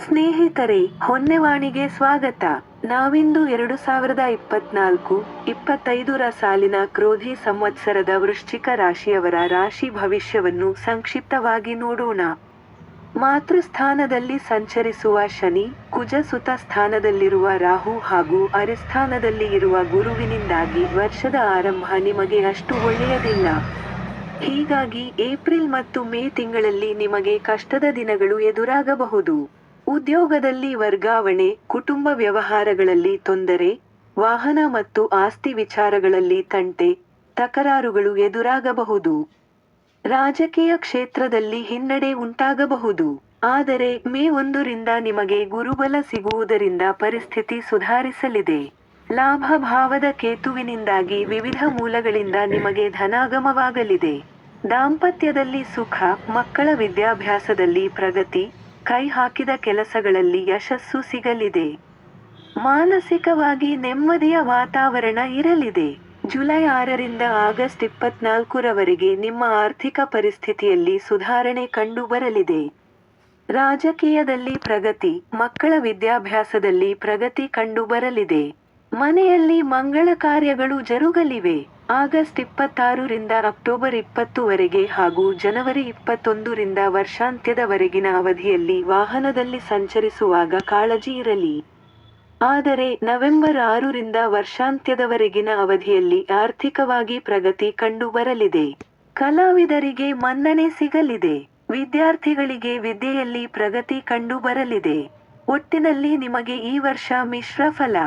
ಸ್ನೇಹಿತರೆ, ಹೊನ್ನೆವಾಣಿಗೆ ಸ್ವಾಗತ. ನಾವಿಂದು 2024-25ರ ಸಾಲಿನ ಕ್ರೋಧಿ ಸಂವತ್ಸರದ ವೃಶ್ಚಿಕ ರಾಶಿಯವರ ರಾಶಿ ಭವಿಷ್ಯವನ್ನು ಸಂಕ್ಷಿಪ್ತವಾಗಿ ನೋಡೋಣ. ಮಾತೃಸ್ಥಾನದಲ್ಲಿ ಸಂಚರಿಸುವ ಶನಿ, ಕುಜ ಸುತ ಸ್ಥಾನದಲ್ಲಿರುವ ರಾಹು ಹಾಗೂ ಅರಿಸ್ಥಾನದಲ್ಲಿ ಇರುವ ಗುರುವಿನಿಂದಾಗಿ ವರ್ಷದ ಆರಂಭ ನಿಮಗೆ ಅಷ್ಟು ಒಳ್ಳೆಯದಿಲ್ಲ. ಹೀಗಾಗಿ ಏಪ್ರಿಲ್ ಮತ್ತು ಮೇ ತಿಂಗಳಲ್ಲಿ ನಿಮಗೆ ಕಷ್ಟದ ದಿನಗಳು ಎದುರಾಗಬಹುದು. ಉದ್ಯೋಗದಲ್ಲಿ ವರ್ಗಾವಣೆ, ಕುಟುಂಬ ವ್ಯವಹಾರಗಳಲ್ಲಿ ತೊಂದರೆ, ವಾಹನ ಮತ್ತು ಆಸ್ತಿ ವಿಚಾರಗಳಲ್ಲಿ ತಂಟೆ, ತಕರಾರುಗಳು ಎದುರಾಗಬಹುದು. ರಾಜಕೀಯ ಕ್ಷೇತ್ರದಲ್ಲಿ ಹಿನ್ನಡೆ ಉಂಟಾಗಬಹುದು. ಆದರೆ ಮೇ 1ರಿಂದ ನಿಮಗೆ ಗುರುಬಲ ಸಿಗುವುದರಿಂದ ಪರಿಸ್ಥಿತಿ ಸುಧಾರಿಸಲಿದೆ. ಲಾಭ ಭಾವದ ಕೇತುವಿನಿಂದಾಗಿ ವಿವಿಧ ಮೂಲಗಳಿಂದ ನಿಮಗೆ ಧನಾಗಮವಾಗಲಿದೆ. ದಾಂಪತ್ಯದಲ್ಲಿ ಸುಖ, ಮಕ್ಕಳ ವಿದ್ಯಾಭ್ಯಾಸದಲ್ಲಿ ಪ್ರಗತಿ, ಕೈ ಹಾಕಿದ ಕೆಲಸಗಳಲ್ಲಿ ಯಶಸ್ಸು ಸಿಗಲಿದೆ. ಮಾನಸಿಕವಾಗಿ ನೆಮ್ಮದಿಯ ವಾತಾವರಣ ಇರಲಿದೆ. ಜುಲೈ 6ರಿಂದ ಆಗಸ್ಟ್ 24ರವರೆಗೆ ನಿಮ್ಮ ಆರ್ಥಿಕ ಪರಿಸ್ಥಿತಿಯಲ್ಲಿ ಸುಧಾರಣೆ ಕಂಡುಬರಲಿದೆ. ರಾಜಕೀಯದಲ್ಲಿ ಪ್ರಗತಿ, ಮಕ್ಕಳ ವಿದ್ಯಾಭ್ಯಾಸದಲ್ಲಿ ಪ್ರಗತಿ ಕಂಡುಬರಲಿದೆ. ಮನೆಯಲ್ಲಿ ಮಂಗಳ ಕಾರ್ಯಗಳು ಜರುಗಲಿವೆ. ಆಗಸ್ಟ್ 26ರಿಂದ ಅಕ್ಟೋಬರ್ 20ವರೆಗೆ ಹಾಗೂ ಜನವರಿ 21ರಿಂದ ವರ್ಷಾಂತ್ಯದವರೆಗಿನ ಅವಧಿಯಲ್ಲಿ ವಾಹನದಲ್ಲಿ ಸಂಚರಿಸುವಾಗ ಕಾಳಜಿ ಇರಲಿ. ಆದರೆ ನವೆಂಬರ್ 6ರಿಂದ ವರ್ಷಾಂತ್ಯದವರೆಗಿನ ಅವಧಿಯಲ್ಲಿ ಆರ್ಥಿಕವಾಗಿ ಪ್ರಗತಿ ಕಂಡುಬರಲಿದೆ. ಕಲಾವಿದರಿಗೆ ಮನ್ನಣೆ ಸಿಗಲಿದೆ. ವಿದ್ಯಾರ್ಥಿಗಳಿಗೆ ವಿದ್ಯೆಯಲ್ಲಿ ಪ್ರಗತಿ ಕಂಡುಬರಲಿದೆ. ಒಟ್ಟಿನಲ್ಲಿ ನಿಮಗೆ ಈ ವರ್ಷ ಮಿಶ್ರ ಫಲ.